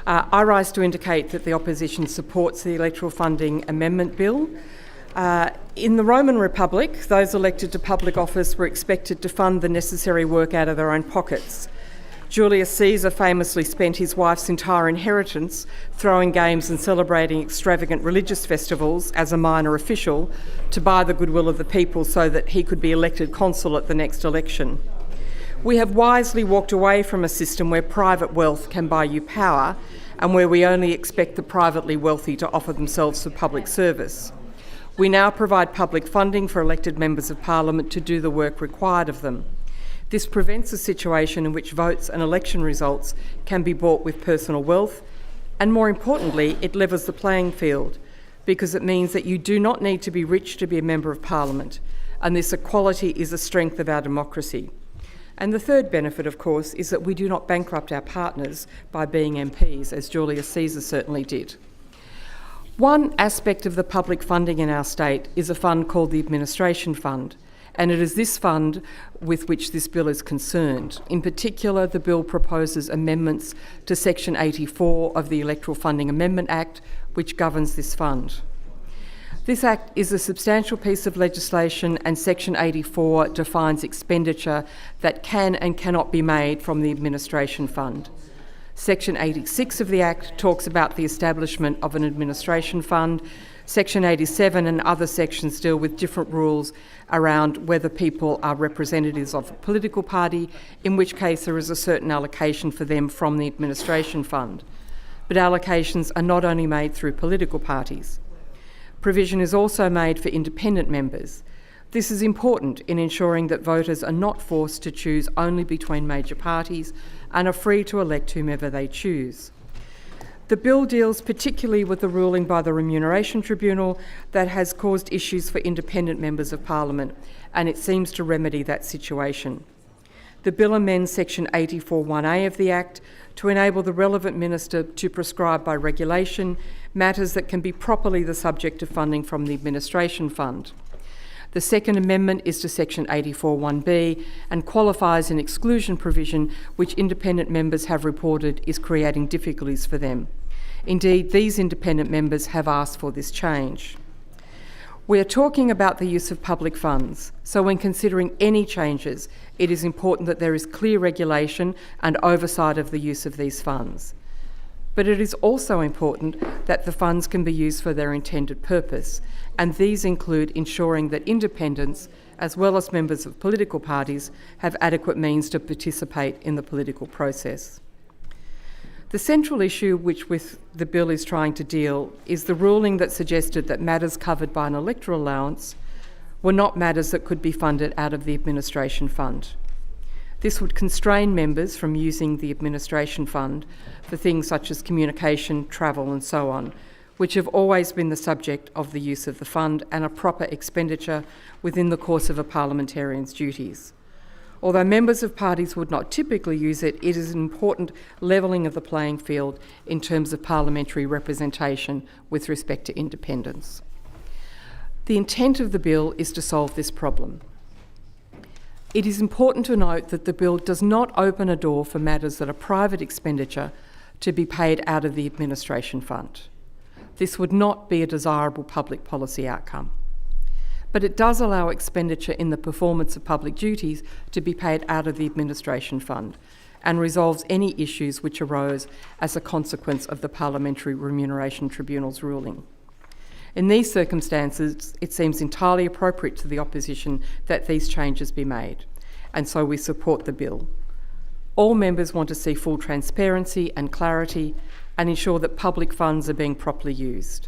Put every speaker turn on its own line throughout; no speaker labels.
I rise to indicate that the opposition supports the Electoral Funding Amendment Bill. In the Roman Republic, those elected to public office were expected to fund the necessary work out of their own pockets. Julius Caesar famously spent his wife's entire inheritance throwing games and celebrating extravagant religious festivals as a minor official to buy the goodwill of the people so that he could be elected consul at the next election. We have wisely walked away from a system where private wealth can buy you power and where we only expect the privately wealthy to offer themselves for public service. We now provide public funding for elected members of Parliament to do the work required of them. This prevents a situation in which votes and election results can be bought with personal wealth, and more importantly, it levels the playing field because it means that you do not need to be rich to be a member of Parliament, and this equality is a strength of our democracy. And the third benefit, of course, is that we do not bankrupt our partners by being MPs, as Julius Caesar certainly did. One aspect of the public funding in our state is a fund called the Administration Fund, and it is this fund with which this bill is concerned. In particular, the bill proposes amendments to Section 84 of the Electoral Funding Amendment Act, which governs this fund. This Act is a substantial piece of legislation, and Section 84 defines expenditure that can and cannot be made from the Administration Fund. Section 86 of the Act talks about the establishment of an administration fund. Section 87 and other sections deal with different rules around whether people are representatives of a political party, in which case there is a certain allocation for them from the administration fund. But allocations are not only made through political parties. Provision is also made for independent members. This is important in ensuring that voters are not forced to choose only between major parties and are free to elect whomever they choose. The bill deals particularly with the ruling by the Remuneration Tribunal that has caused issues for independent members of Parliament, and it seems to remedy that situation. The bill amends Section 84(1)(a) of the Act to enable the relevant minister to prescribe by regulation matters that can be properly the subject of funding from the Administration Fund. The second amendment is to Section 84(1)(b) and qualifies an exclusion provision which independent members have reported is creating difficulties for them. Indeed, these independent members have asked for this change. We are talking about the use of public funds, so when considering any changes, it is important that there is clear regulation and oversight of the use of these funds. But it is also important that the funds can be used for their intended purpose, and these include ensuring that independents, as well as members of political parties, have adequate means to participate in the political process. The central issue with the bill is trying to deal is the ruling that suggested that matters covered by an electoral allowance were not matters that could be funded out of the Administration Fund. This would constrain members from using the Administration Fund for things such as communication, travel and so on, which have always been the subject of the use of the fund and a proper expenditure within the course of a parliamentarian's duties. Although members of parties would not typically use it, it is an important levelling of the playing field in terms of parliamentary representation with respect to independence. The intent of the bill is to solve this problem. It is important to note that the bill does not open a door for matters that are private expenditure to be paid out of the Administration Fund. This would not be a desirable public policy outcome. But it does allow expenditure in the performance of public duties to be paid out of the Administration Fund and resolves any issues which arose as a consequence of the Parliamentary Remuneration Tribunal's ruling. In these circumstances, it seems entirely appropriate to the opposition that these changes be made, and so we support the bill. All members want to see full transparency and clarity and ensure that public funds are being properly used.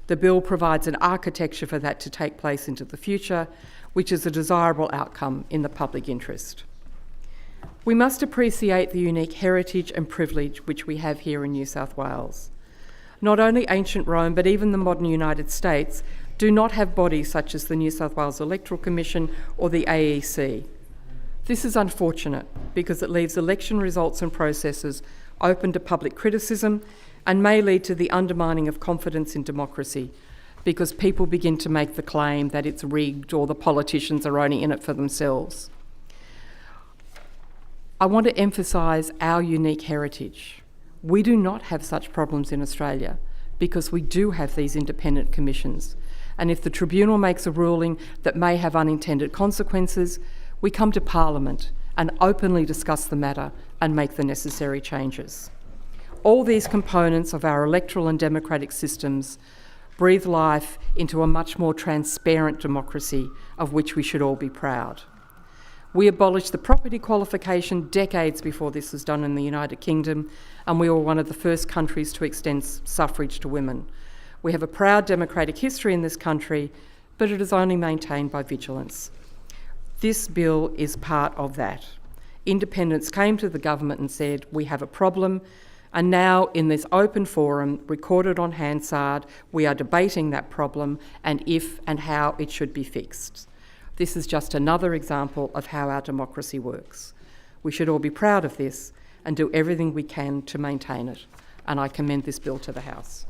The bill provides an architecture for that to take place into the future, which is a desirable outcome in the public interest. We must appreciate the unique heritage and privilege which we have here in New South Wales. Not only ancient Rome, but even the modern United States do not have bodies such as the New South Wales Electoral Commission or the AEC. This is unfortunate because it leaves election results and processes open to public criticism and may lead to the undermining of confidence in democracy because people begin to make the claim that it's rigged or the politicians are only in it for themselves. I want to emphasise our unique heritage. We do not have such problems in Australia because we do have these independent commissions. And if the Tribunal makes a ruling that may have unintended consequences, we come to Parliament and openly discuss the matter and make the necessary changes. All these components of our electoral and democratic systems breathe life into a much more transparent democracy of which we should all be proud. We abolished the property qualification decades before this was done in the United Kingdom, and we were one of the first countries to extend suffrage to women. We have a proud democratic history in this country, but it is only maintained by vigilance. This bill is part of that. Independents came to the government and said, we have a problem, and now in this open forum, recorded on Hansard, we are debating that problem and if and how it should be fixed. This is just another example of how our democracy works. We should all be proud of this and do everything we can to maintain it, and I commend this bill to the House.